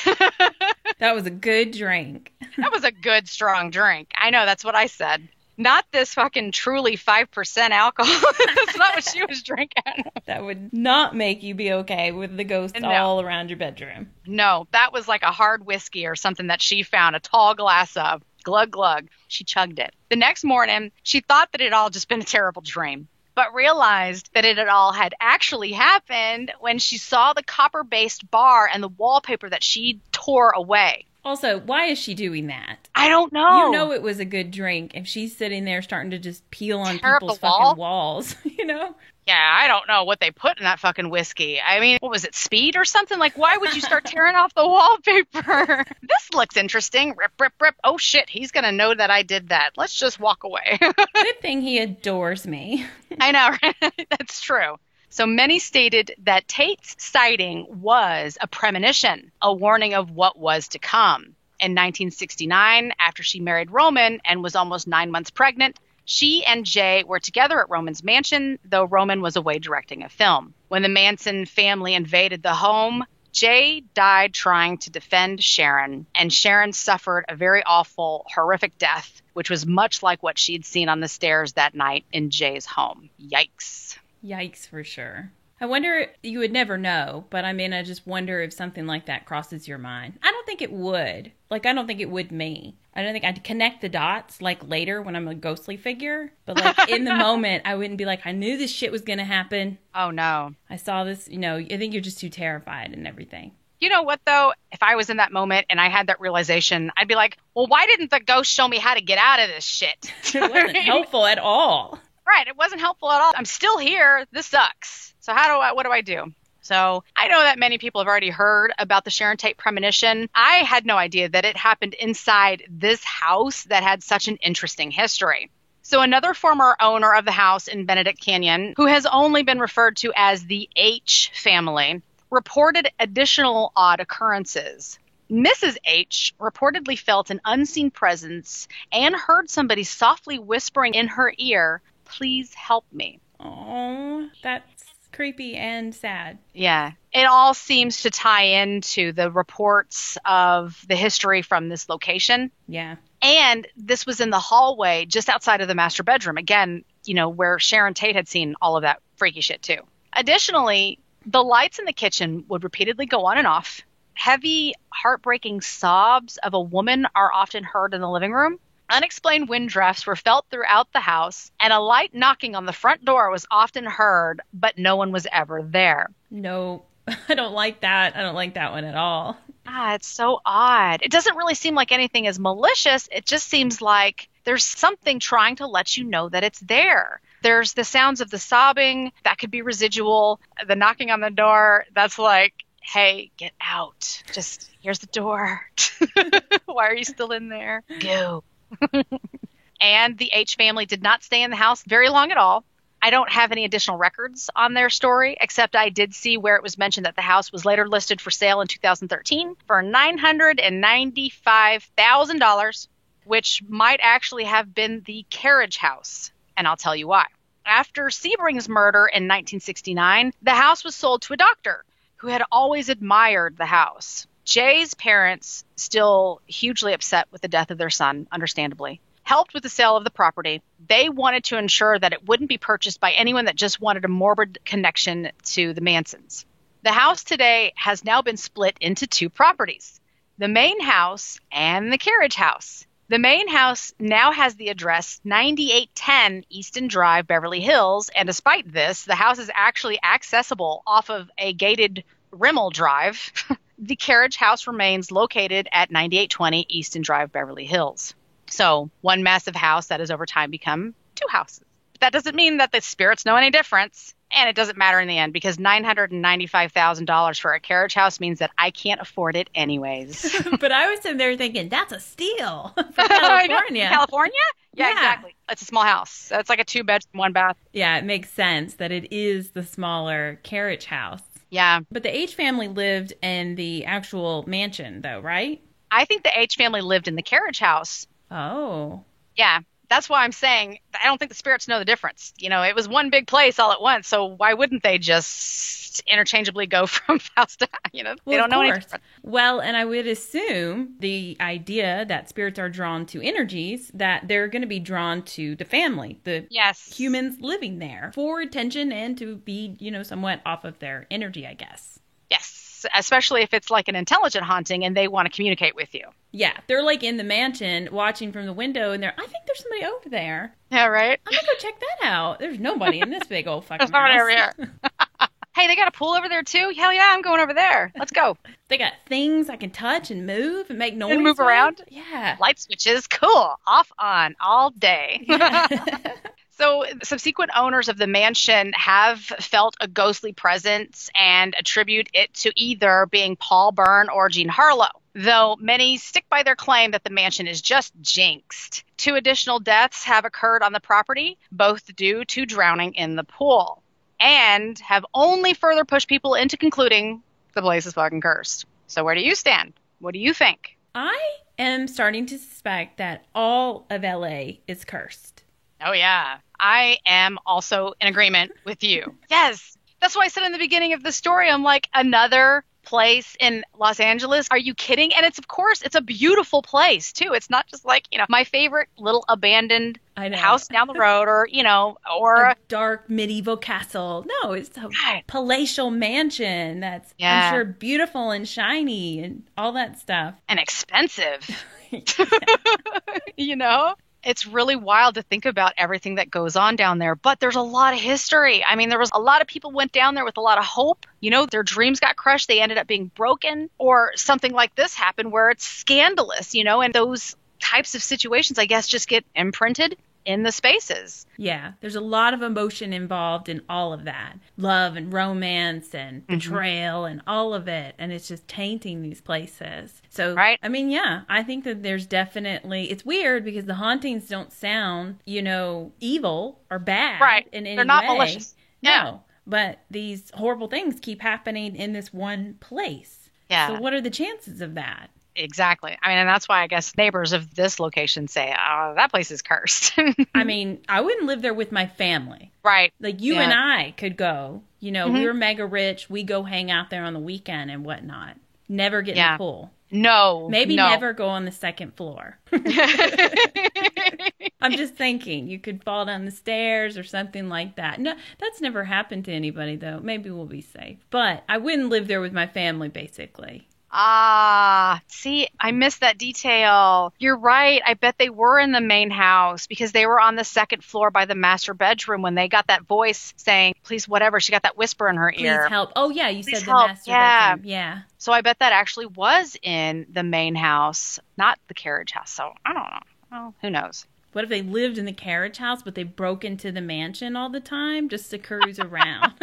That was a good drink. That was a good, strong drink. I know, that's what I said. Not this fucking truly 5% alcohol. That's not what she was drinking. That would not make you be okay with the ghosts all around your bedroom. No, that was like a hard whiskey or something that she found a tall glass of. Glug, glug. She chugged it. The next morning, she thought that it had all just been a terrible dream, but realized that it all had actually happened when she saw the copper-based bar and the wallpaper that she tore away. Also, why is she doing that? I don't know. You know it was a good drink if she's sitting there starting to just peel on Tear people's up the wall? fucking walls, you know? Yeah, I don't know what they put in that fucking whiskey. I mean, what was it, speed or something? Like, why would you start tearing off the wallpaper? This looks interesting. Rip, rip, rip. Oh, shit, he's going to know that I did that. Let's just walk away. Good thing he adores me. I know, right? That's true. So many stated that Tate's sighting was a premonition, a warning of what was to come. In 1969, after she married Roman and was almost 9 months pregnant, she and Jay were together at Roman's mansion, though Roman was away directing a film. When the Manson family invaded the home, Jay died trying to defend Sharon, and Sharon suffered a very awful, horrific death, which was much like what she'd seen on the stairs that night in Jay's home. Yikes. Yikes, for sure. I wonder, you would never know, but I mean, I just wonder if something like that crosses your mind. I don't think it would. Like, I don't think it would me. I don't think I'd connect the dots, like, later when I'm a ghostly figure. But, like, in the moment, I wouldn't be like, I knew this shit was going to happen. Oh, no. I saw this, you know, I think you're just too terrified and everything. You know what, though? If I was in that moment and I had that realization, I'd be like, well, why didn't the ghost show me how to get out of this shit? It wasn't helpful at all. Right. It wasn't helpful at all. I'm still here. This sucks. So what do I do? So I know that many people have already heard about the Sharon Tate premonition. I had no idea that it happened inside this house that had such an interesting history. So another former owner of the house in Benedict Canyon, who has only been referred to as the H family, reported additional odd occurrences. Mrs. H reportedly felt an unseen presence and heard somebody softly whispering in her ear, "Please help me." Oh, that's creepy and sad. Yeah. It all seems to tie into the reports of the history from this location. Yeah. And this was in the hallway just outside of the master bedroom. Again, you know, where Sharon Tate had seen all of that freaky shit too. Additionally, the lights in the kitchen would repeatedly go on and off. Heavy, heartbreaking sobs of a woman are often heard in the living room. Unexplained wind drafts were felt throughout the house, and a light knocking on the front door was often heard, but no one was ever there. No, I don't like that. I don't like that one at all. Ah, it's so odd. It doesn't really seem like anything is malicious. It just seems like there's something trying to let you know that it's there. There's the sounds of the sobbing. That could be residual. The knocking on the door, that's like, hey, get out. Just, here's the door. Why are you still in there? Go. And the H family did not stay in the house very long at all. I don't have any additional records on their story, except I did see where it was mentioned that the house was later listed for sale in 2013 for $995,000, which might actually have been the carriage house. And I'll tell you why. After Sebring's murder in 1969, the house was sold to a doctor who had always admired the house. Jay's parents, still hugely upset with the death of their son, understandably, helped with the sale of the property. They wanted to ensure that it wouldn't be purchased by anyone that just wanted a morbid connection to the Mansons. The house today has now been split into two properties, the main house and the carriage house. The main house now has the address 9810 Easton Drive, Beverly Hills, and despite this, the house is actually accessible off of a gated Rimmel Drive. The carriage house remains located at 9820 Easton Drive, Beverly Hills. So one massive house that has over time become two houses. But that doesn't mean that the spirits know any difference. And it doesn't matter in the end because $995,000 for a carriage house means that I can't afford it anyways. But I was sitting there thinking, that's a steal from California. California? Yeah, exactly. It's a small house. So it's like a 2-bedroom, 1-bath. Yeah, it makes sense that it is the smaller carriage house. Yeah. But the H family lived in the actual mansion, though, right? I think the H family lived in the carriage house. Oh. Yeah. That's why I'm saying I don't think the spirits know the difference. It was one big place all at once. So why wouldn't they just interchangeably go from house to house? They don't know any difference. Well, and I would assume the idea that spirits are drawn to energies, that they're going to be drawn to the family, the humans living there for attention and to be, somewhat off of their energy, I guess. Yes. Especially if it's like an intelligent haunting and they want to communicate with you. Yeah, they're like in the mansion watching from the window and I think there's somebody over there. Yeah, right? I'm going to go check that out. There's nobody in this big old fucking house. Over here. Hey, they got a pool over there too? Hell yeah, I'm going over there. Let's go. They got things I can touch and move and make noise. And move around? Yeah. Light switches, cool. Off, on, all day. So subsequent owners of the mansion have felt a ghostly presence and attribute it to either being Paul Byrne or Jean Harlow, though many stick by their claim that the mansion is just jinxed. 2 additional deaths have occurred on the property, both due to drowning in the pool, and have only further pushed people into concluding the place is fucking cursed. So where do you stand? What do you think? I am starting to suspect that all of LA is cursed. Oh, yeah. I am also in agreement with you. Yes. That's why I said in the beginning of the story, I'm like, another place in Los Angeles? Are you kidding? And it's a beautiful place, too. It's not just like, my favorite little abandoned house down the road or a dark medieval castle. No, it's a palatial mansion that's, I'm sure, beautiful and shiny and all that stuff. And expensive. It's really wild to think about everything that goes on down there, but there's a lot of history. I mean, there was a lot of people went down there with a lot of hope. Their dreams got crushed. They ended up being broken, or something like this happened where it's scandalous, and those types of situations, I guess, just get imprinted in the spaces. Yeah, there's a lot of emotion involved in all of that. Love and romance and betrayal and all of it. And it's just tainting these places. So, I mean, yeah, I think that there's definitely, it's weird because the hauntings don't sound, evil or bad in any way. They're not malicious. No, but these horrible things keep happening in this one place. Yeah. So what are the chances of that? Exactly. I mean, and that's why I guess neighbors of this location say, oh, that place is cursed. I mean, I wouldn't live there with my family. Right. Like you and I could go, we were mega rich. We go hang out there on the weekend and whatnot. Never get in the pool. No. Maybe never go on the second floor. I'm just thinking you could fall down the stairs or something like that. No, that's never happened to anybody though. Maybe we'll be safe. But I wouldn't live there with my family basically. See, I missed that detail. You're right. I bet they were in the main house because they were on the second floor by the master bedroom when they got that voice saying, please, whatever. She got that whisper in her ear. Please help. Oh, yeah. You said the master bedroom. Yeah. So I bet that actually was in the main house, not the carriage house. So I don't know. Well, who knows? What if they lived in the carriage house, but they broke into the mansion all the time just to cruise around?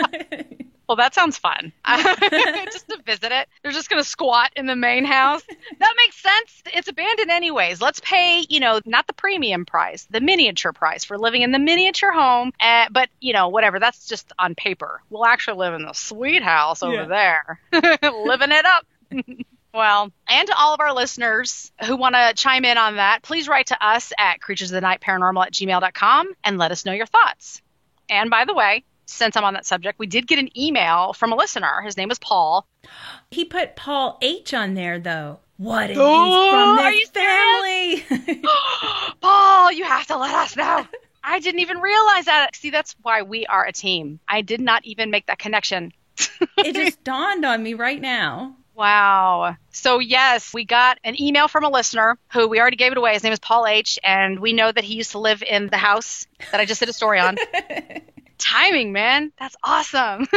Well, that sounds fun. Just to visit it. They're just going to squat in the main house. That makes sense. It's abandoned anyways. Let's pay, not the premium price, the miniature price for living in the miniature home. But, whatever. That's just on paper. We'll actually live in the sweet house over there. Living it up. Well, and to all of our listeners who want to chime in on that, please write to us at creaturesofthenightparanormal@gmail.com and let us know your thoughts. And by the way, since I'm on that subject, we did get an email from a listener. His name is Paul. He put Paul H on there, though. What if he's from this family? Paul, you have to let us know. I didn't even realize that. See, that's why we are a team. I did not even make that connection. It just dawned on me right now. Wow. So, yes, we got an email from a listener who we already gave it away. His name is Paul H., and we know that he used to live in the house that I just did a story on. Timing, man. That's awesome.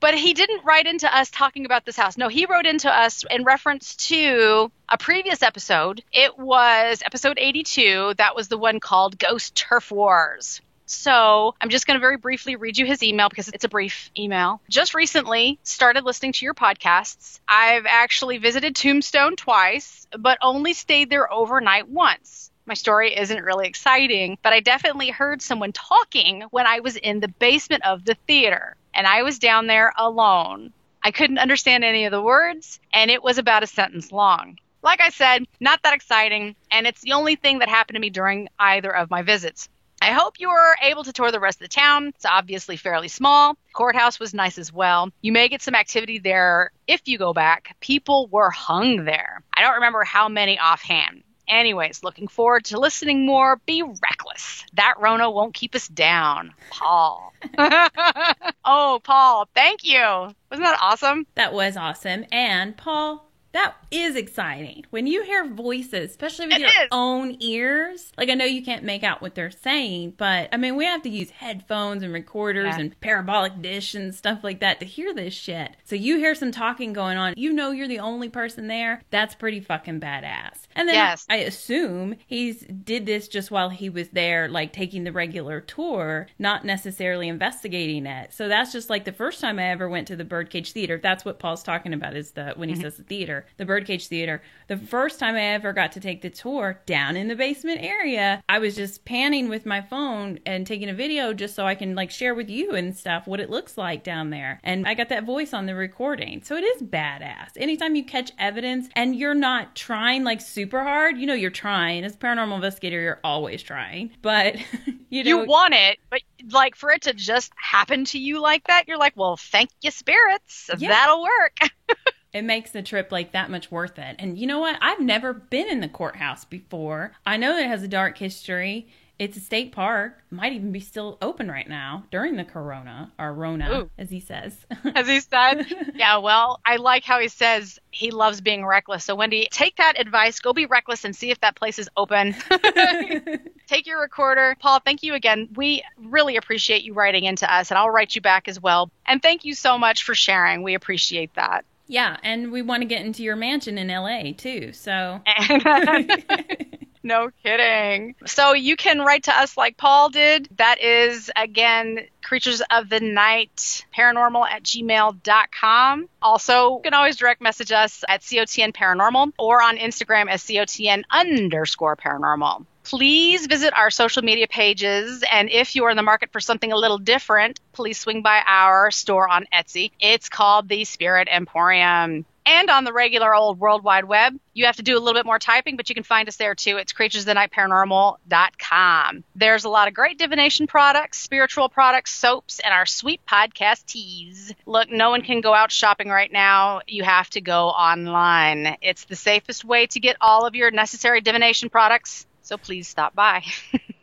But he didn't write into us talking about this house. No, he wrote into us in reference to a previous episode. It was episode 82. That was the one called Ghost Turf Wars. So I'm just going to very briefly read you his email because it's a brief email. Just recently started listening to your podcasts. I've actually visited Tombstone twice, but only stayed there overnight once. My story isn't really exciting, but I definitely heard someone talking when I was in the basement of the theater, and I was down there alone. I couldn't understand any of the words, and it was about a sentence long. like I said, not that exciting, and it's the only thing that happened to me during either of my visits. I hope you were able to tour the rest of the town. It's obviously fairly small. Courthouse was nice as well. You may get some activity there if you go back. People were hung there. I don't remember how many offhand. Anyways, looking forward to listening more. Be reckless. That Rona won't keep us down. Paul. Oh, Paul, thank you. Wasn't that awesome? That was awesome. And Paul, that is exciting. When you hear voices, especially with your own ears, like I know you can't make out what they're saying, but I mean, we have to use headphones and recorders and parabolic dish and stuff like that to hear this shit. So you hear some talking going on, you know you're the only person there. That's pretty fucking badass. And then I assume he did this just while he was there, like taking the regular tour, not necessarily investigating it. So that's just like the first time I ever went to the Birdcage Theater. That's what Paul's talking about is when he says the theater. The Birdcage Theater. The first time I ever got to take the tour down in the basement area, I was just panning with my phone and taking a video just so I can like share with you and stuff what it looks like down there. And I got that voice on the recording. So it is badass. Anytime you catch evidence and you're not trying like super hard, you know you're trying. As a paranormal investigator, you're always trying. But you want it, but like for it to just happen to you like that, you're like, well, thank you, spirits. That'll work. It makes the trip like that much worth it. And you know what? I've never been in the courthouse before. I know that it has a dark history. It's a state park. Might even be still open right now during the corona, or Rona, as he says. As he said. Yeah, well, I like how he says he loves being reckless. So Wendy, take that advice. Go be reckless and see if that place is open. Take your recorder. Paul, thank you again. We really appreciate you writing into us, and I'll write you back as well. And thank you so much for sharing. We appreciate that. Yeah, and we want to get into your mansion in LA too, so. No kidding. So you can write to us like Paul did. That is, again, creaturesofthenight paranormal@gmail.com. Also, you can always direct message us at COTN Paranormal or on Instagram as COTN_paranormal. Please visit our social media pages, and if you are in the market for something a little different, please swing by our store on Etsy. It's called the Spirit Emporium. And on the regular old World Wide Web, you have to do a little bit more typing, but you can find us there too. It's creaturesofthenightparanormal.com. There's a lot of great divination products, spiritual products, soaps, and our sweet podcast teas. Look, no one can go out shopping right now. You have to go online. It's the safest way to get all of your necessary divination products. So please stop by.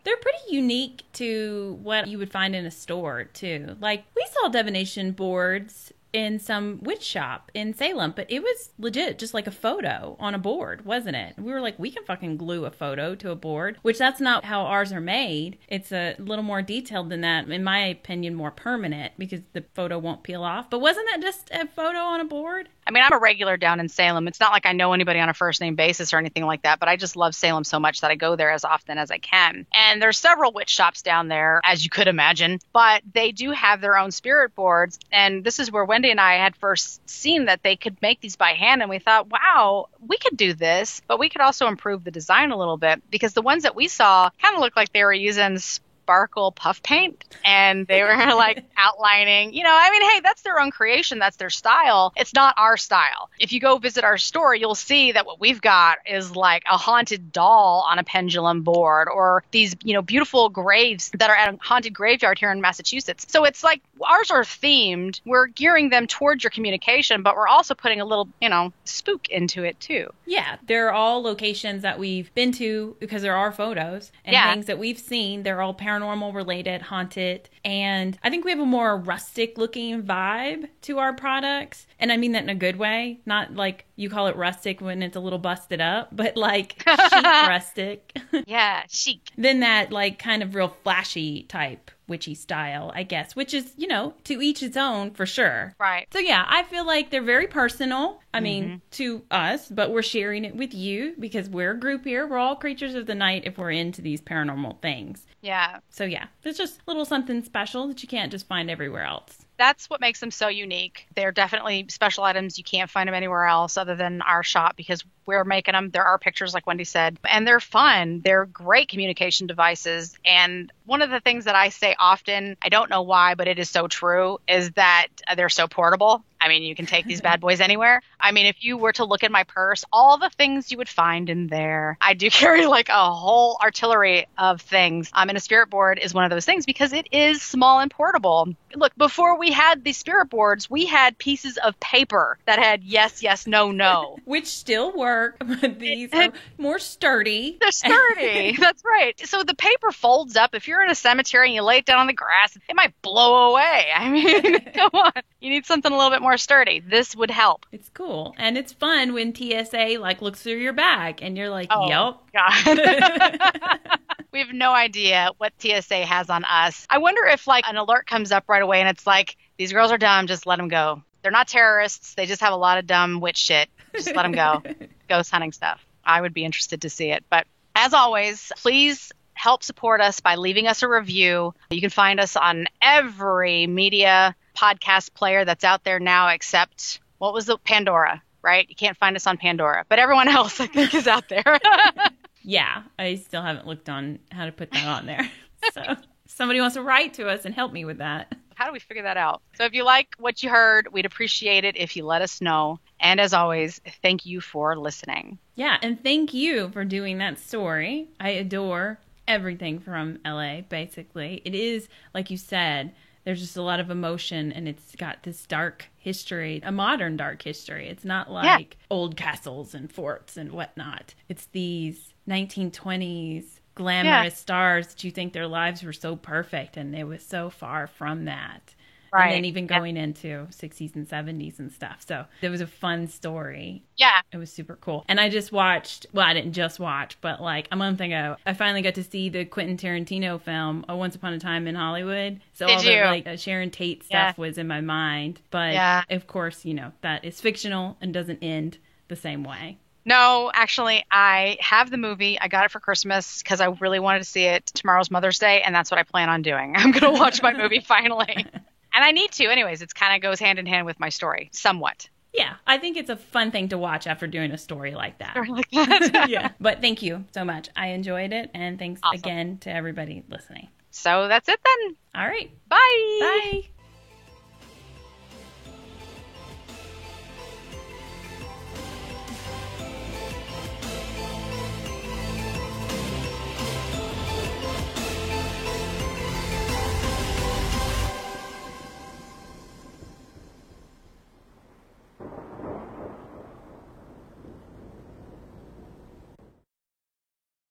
They're pretty unique to what you would find in a store, too. Like, we saw divination boards in some witch shop in Salem, but it was legit just like a photo on a board, wasn't it? We were like, we can fucking glue a photo to a board, which that's not how ours are made. It's a little more detailed than that. In my opinion, more permanent because the photo won't peel off. But wasn't that just a photo on a board? I mean, I'm a regular down in Salem. It's not like I know anybody on a first name basis or anything like that, but I just love Salem so much that I go there as often as I can. And there's several witch shops down there, as you could imagine, but they do have their own spirit boards. And this is where Wendy and I had first seen that they could make these by hand. And we thought, wow, we could do this, but we could also improve the design a little bit because the ones that we saw kind of looked like they were using sparkle puff paint and they were like outlining, I mean, hey, that's their own creation. That's their style. It's not our style. If you go visit our store, you'll see that what we've got is like a haunted doll on a pendulum board or these, beautiful graves that are at a haunted graveyard here in Massachusetts. So it's like ours are themed. We're gearing them towards your communication, but we're also putting a little, spook into it too. Yeah. They're all locations that we've been to because there are photos and things that we've seen. They're all paranormal related, haunted, and I think we have a more rustic looking vibe to our products, and I mean that in a good way, not like you call it rustic when it's a little busted up, but like chic rustic. Yeah, chic. Then that like kind of real flashy type witchy style, I guess, which is, to each its own for sure. Right. So yeah, I feel like they're very personal. I mean, to us, but we're sharing it with you because we're a group here. We're all creatures of the night if we're into these paranormal things. Yeah. So yeah, there's just a little something special that you can't just find everywhere else. That's what makes them so unique. They're definitely special items. You can't find them anywhere else other than our shop because we're making them. There are pictures, like Wendy said, and they're fun. They're great communication devices. And one of the things that I say often, I don't know why, but it is so true, is that they're so portable. I mean, you can take these bad boys anywhere. I mean, if you were to look at my purse, all the things you would find in there. I do carry like a whole artillery of things. And a spirit board is one of those things because it is small and portable. Look, before we had these spirit boards, we had pieces of paper that had yes, yes, no, no. Which still work, but these are more sturdy. They're sturdy. That's right. So the paper folds up. If you're in a cemetery and you lay it down on the grass, it might blow away. I mean, come on. You need something a little bit more sturdy. This would help. It's cool. And it's fun when TSA like looks through your bag and you're like, oh, yep. God. We have no idea what TSA has on us. I wonder if like an alert comes up right away and it's like, these girls are dumb, just let them go. They're not terrorists. They just have a lot of dumb witch shit. Just let them go. Ghost hunting stuff. I would be interested to see it. But as always, please help support us by leaving us a review. You can find us on every media podcast player that's out there now except, what was the Pandora, right? You can't find us on Pandora. But everyone else, I think, is out there. Yeah, I still haven't looked on how to put that on there. So if somebody wants to write to us and help me with that. How do we figure that out? So if you like what you heard, we'd appreciate it if you let us know. And as always, thank you for listening. Yeah, and thank you for doing that story. I adore everything from LA, basically. It is, like you said, there's just a lot of emotion, and it's got this dark history, a modern dark history. It's not like old castles and forts and whatnot. It's these 1920s glamorous stars that you think their lives were so perfect, and it was so far from that. Right. And then even going into 60s and 70s and stuff. So it was a fun story. Yeah. It was super cool. And I just watched, well, I didn't just watch, but like a month ago, I finally got to see the Quentin Tarantino film, Once Upon a Time in Hollywood. So all the like Sharon Tate stuff was in my mind. But of course, you know, that is fictional and doesn't end the same way. No, actually, I have the movie. I got it for Christmas because I really wanted to see it. Tomorrow's Mother's Day, and that's what I plan on doing. I'm going to watch my movie finally. And I need to. Anyways, it kind of goes hand in hand with my story, somewhat. Yeah, I think it's a fun thing to watch after doing a story like that. Story like that. Yeah. But thank you so much. I enjoyed it. And thanks again to everybody listening. So that's it then. All right. Bye. Bye.